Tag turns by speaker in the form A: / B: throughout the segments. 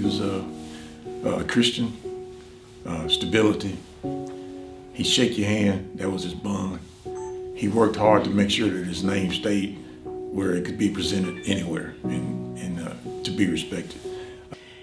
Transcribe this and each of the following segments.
A: was a Christian, stability. He'd shake your hand, that was his bond. He worked hard to make sure that his name stayed where it could be presented anywhere and to be respected.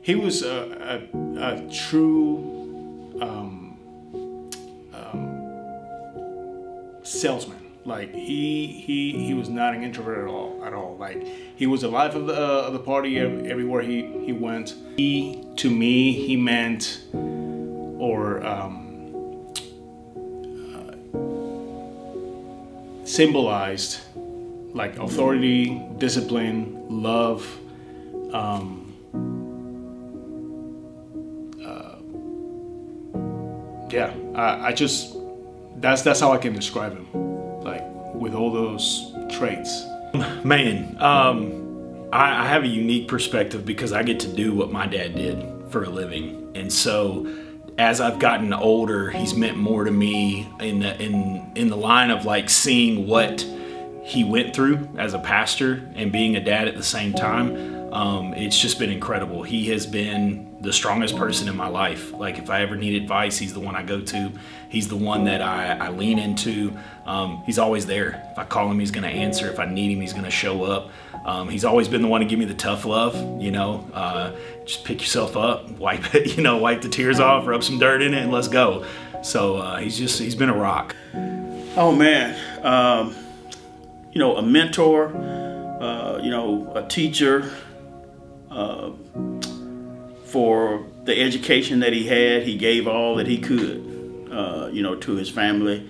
B: He was a true salesman. Like he was not an introvert at all. Like he was the life of the party everywhere he went. To me, he meant or symbolized like authority, discipline, love. Yeah, I just that's how I can describe him, like with all those traits.
C: Man, I have a unique perspective because I get to do what my dad did for a living, and so as I've gotten older, he's meant more to me in the line of like seeing what he went through as a pastor and being a dad at the same time. It's just been incredible. He has been the strongest person in my life. Like if I ever need advice, he's the one I go to. He's the one that I lean into. He's always there. If I call him, he's gonna answer. If I need him, he's gonna show up. He's always been the one to give me the tough love, you know, just pick yourself up, wipe it, you know, wipe the tears off, rub some dirt in it and let's go. So he's been a rock.
D: Oh man, you know, a mentor, you know, a teacher, for the education that he had. He gave all that he could, you know, to his family,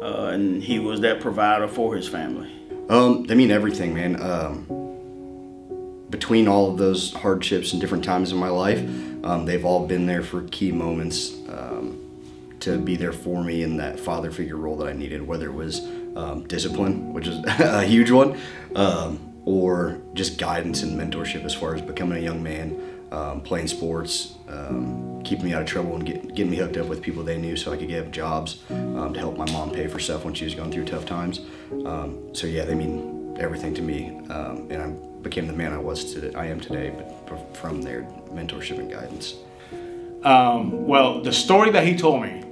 D: and he was that provider for his family.
E: They mean everything, man. Between all of those hardships and different times in my life, they've all been there for key moments to be there for me in that father figure role that I needed, whether it was discipline, which is a huge one, or just guidance and mentorship as far as becoming a young man, playing sports, keeping me out of trouble and getting me hooked up with people they knew so I could get jobs to help my mom pay for stuff when she was going through tough times. So yeah, they mean everything to me, and I became the man I am today, but from their mentorship and guidance.
B: Well, the story that he told me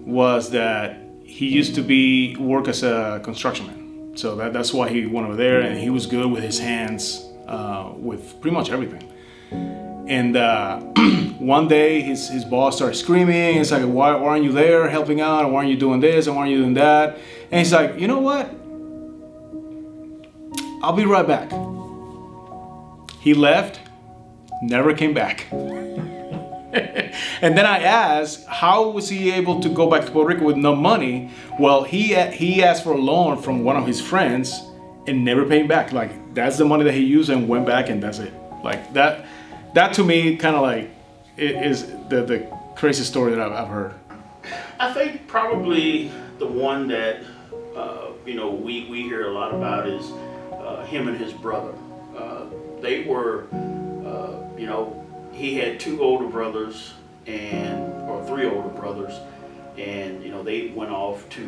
B: was that he used to work as a construction man. So that's why he went over there, and he was good with his hands, with pretty much everything. And one day his boss started screaming. It's like, why aren't you there helping out? And why aren't you doing this? And why aren't you doing that? And he's like, you know what? I'll be right back. He left, never came back. And then I asked, how was he able to go back to Puerto Rico with no money? Well, he asked for a loan from one of his friends and never paid back. Like, that's the money that he used and went back, and that's it. Like that to me kind of like it is the crazy story that I've heard.
D: I think probably the one that you know, we hear a lot about is him and his brother. They were, you know, he had two older brothers or three older brothers, and you know, they went off to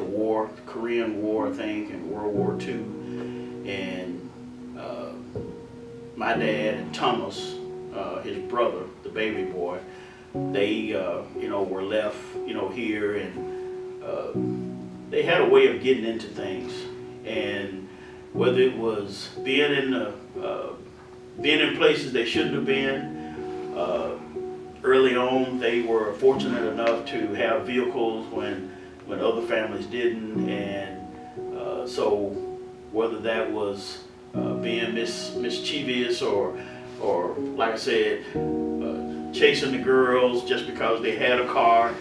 D: war, Korean War, I think, and World War II, and my dad and Thomas, his brother, the baby boy, they you know, were left, you know, here, and they had a way of getting into things, and whether it was being in places they shouldn't have been. Early on, they were fortunate enough to have vehicles when other families didn't, and so whether that was being mischievous or like I said, chasing the girls just because they had a car,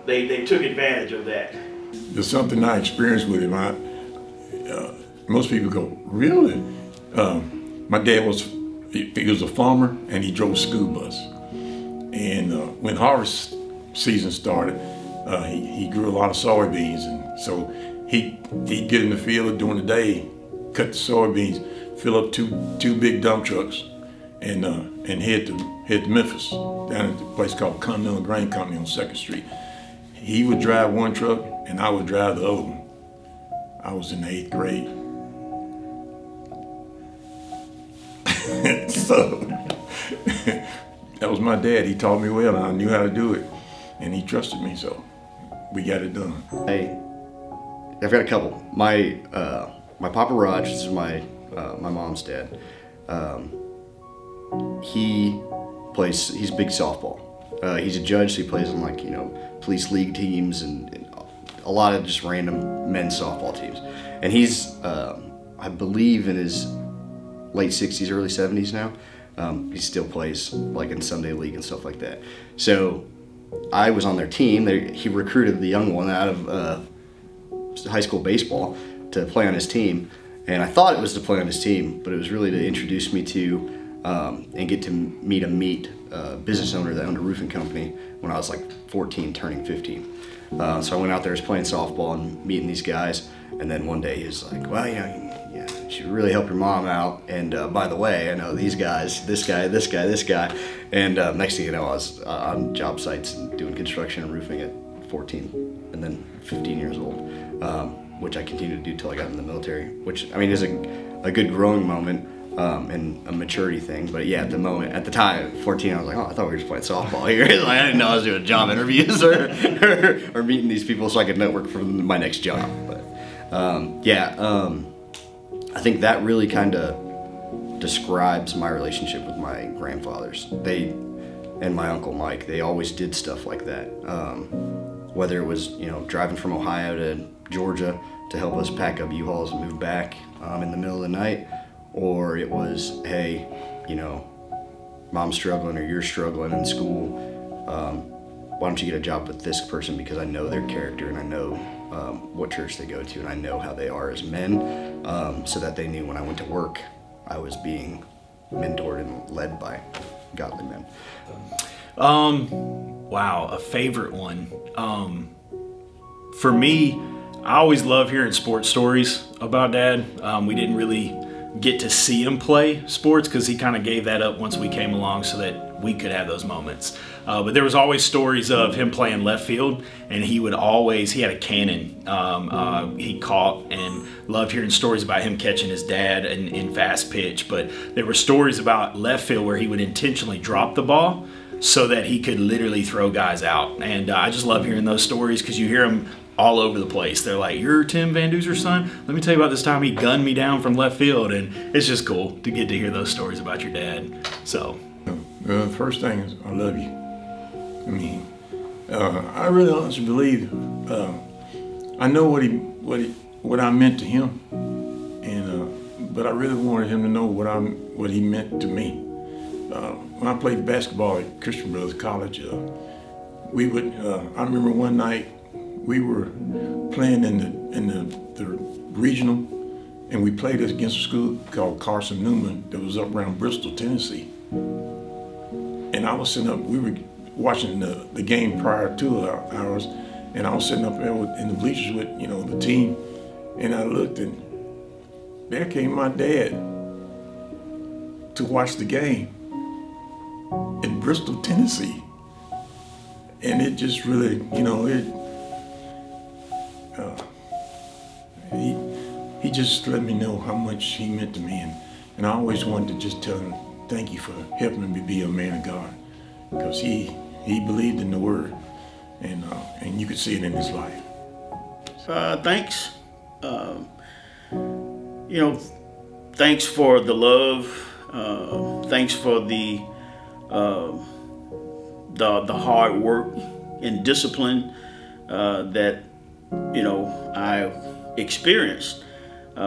D: they took advantage of that.
A: There's something I experienced with him. Most people go, really? My dad was a farmer, and he drove a school bus. And when harvest season started, he grew a lot of soybeans, and so he'd get in the field during the day, cut the soybeans, fill up two big dump trucks, and head to Memphis, down at a place called Continental Grain Company on 2nd Street. He would drive one truck, and I would drive the other one. I was in the 8th grade. So that was my dad. He taught me well, and I knew how to do it, and he trusted me. So we got it done.
E: I've got a couple. My Papa Raj, this is my mom's dad. He's big softball. He's a judge, so he plays on police league teams and a lot of just random men's softball teams. And he's, I believe, in his late 60s, early 70s now. He still plays like in Sunday league and stuff like that. So I was on their team. He recruited the young one out of high school baseball to play on his team. And I thought it was to play on his team, but it was really to introduce me to and get to meet a business owner that owned a roofing company when I was like 14, turning 15. So I went out there, was playing softball and meeting these guys. And then one day he was like, well, you should really help your mom out. And by the way, I know these guys, this guy. And next thing you know, I was on job sites and doing construction and roofing at 14 and then 15 years old, which I continued to do till I got in the military, which I mean is a good growing moment and a maturity thing. But yeah, at the time, at 14, I was like, oh, I thought we were just playing softball here. Like, I didn't know I was doing job interviews or meeting these people so I could network for my next job. But I think that really kind of describes my relationship with my grandfathers. And my Uncle Mike, they always did stuff like that. Whether it was, driving from Ohio to Georgia to help us pack up U-Hauls and move back in the middle of the night, or it was, hey, mom's struggling or you're struggling in school, why don't you get a job with this person because I know their character and I know what church they go to and I know how they are as men, so that they knew when I went to work I was being mentored and led by godly men.
C: Wow, a favorite one. For me, I always love hearing sports stories about Dad. We didn't really get to see him play sports because he kind of gave that up once we came along so that we could have those moments. But there was always stories of him playing left field, and he had a cannon he caught, and loved hearing stories about him catching his dad in fast pitch. But there were stories about left field where he would intentionally drop the ball so that he could literally throw guys out. And I just love hearing those stories because you hear them all over the place. They're like, you're Tim Van Duser's son? Let me tell you about this time he gunned me down from left field. And it's just cool to get to hear those stories about your dad. So.
A: The first thing is, I love you. I mean, I really honestly believe, I know what I meant to him, and but I really wanted him to know what he meant to me. When I played basketball at Christian Brothers College, we would. I remember one night we were playing in the regional, and we played against a school called Carson Newman that was up around Bristol, Tennessee. And I was sitting up. We were watching the game prior to ours, and I was sitting up there in the bleachers with the team, and I looked, and there came my dad to watch the game in Bristol, Tennessee. And it just really, he just let me know how much he meant to me, and I always wanted to just tell him thank you for helping me be a man of God, because he believed in the word, and you could see it in his life.
D: Thanks. Thanks for the love. Thanks for the hard work and discipline that I experienced,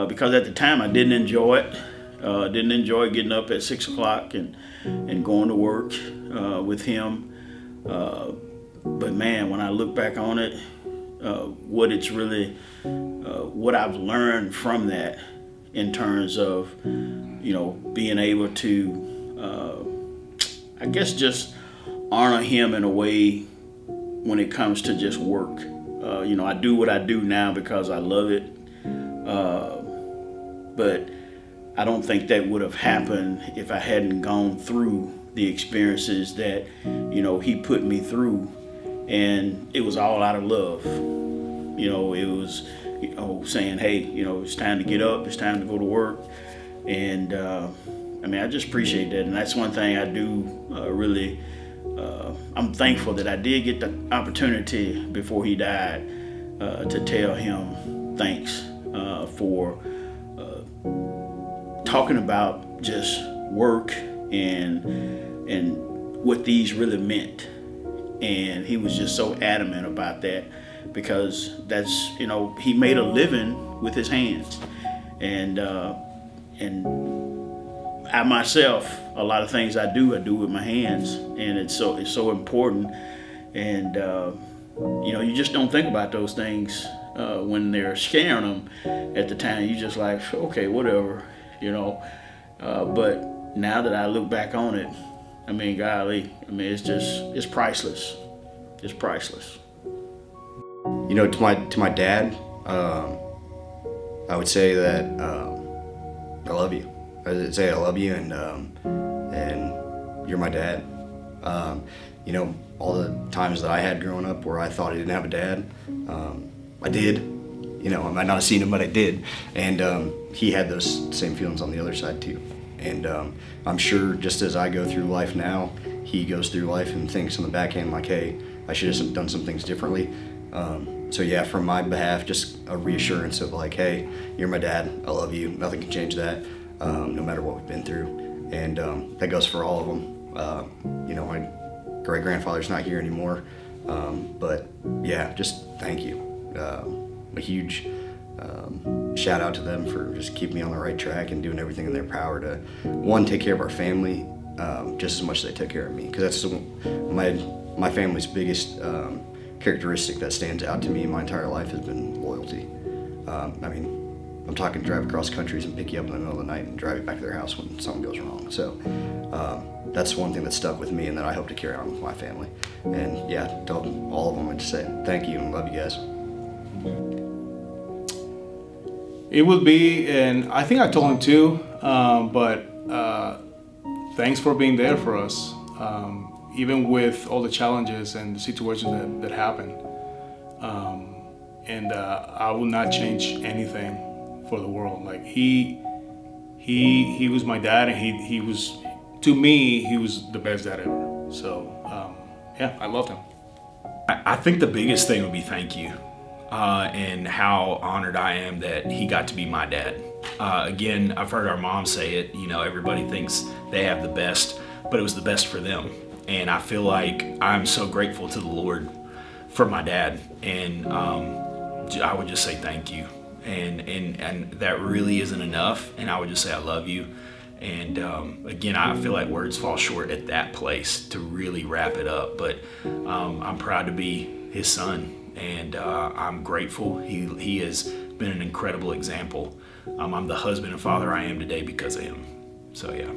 D: because at the time I didn't enjoy it. Didn't enjoy getting up at 6 o'clock and going to work with him. But man, when I look back on it, what it's really, what I've learned from that in terms of, being able to, I guess, just honor him in a way when it comes to just work. I do what I do now because I love it. But I don't think that would have happened if I hadn't gone through the experiences that, he put me through. And it was all out of love. It was, saying, hey, it's time to get up, it's time to go to work. And I mean, I just appreciate that, and that's one thing I do really. I'm thankful that I did get the opportunity before he died to tell him thanks for talking about just work and what these really meant. And he was just so adamant about that, because that's, you know, he made a living with his hands, and I myself, a lot of things I do with my hands, and it's so important. And you know, you just don't think about those things when they're scaring them at the time. You just like, okay, whatever, you know. But now that I look back on it, I mean, golly, I mean, it's priceless. It's priceless.
E: You know, to my dad, I would say that I love you. I would say I love you, and you're my dad. You know, all the times that I had growing up where I thought I didn't have a dad, I did. You know, I might not have seen him, but I did. And he had those same feelings on the other side too. And I'm sure just as I go through life now, he goes through life and thinks on the backhand like, hey, I should have done some things differently. So yeah, from my behalf, just a reassurance of like, hey, you're my dad, I love you, nothing can change that, no matter what we've been through. And that goes for all of them. You know, my great-grandfather's not here anymore, but yeah, just thank you. A huge shout out to them for just keeping me on the right track and doing everything in their power to, one, take care of our family just as much as they took care of me, because that's my family's biggest characteristic that stands out to me in my entire life has been loyalty. I mean, I'm talking drive across countries and pick you up in the middle of the night and drive you back to their house when something goes wrong. So that's one thing that stuck with me and that I hope to carry on with my family. And yeah, tell all of them and just say thank you and love you guys.
B: It would be, and I think I told him too, but thanks for being there for us, even with all the challenges and the situations that happened. And I will not change anything for the world. Like he was my dad, and he was, to me, he was the best dad ever. So yeah, I loved him.
C: I think the biggest thing would be thank you. And how honored I am that he got to be my dad. Again, I've heard our mom say it, you know, everybody thinks they have the best, but it was the best for them. And I feel like I'm so grateful to the Lord for my dad. And I would just say thank you. And that really isn't enough. And I would just say I love you. And again, I feel like words fall short at that place to really wrap it up. But I'm proud to be his son. And I'm grateful. He has been an incredible example. I'm the husband and father I am today because of him. So yeah.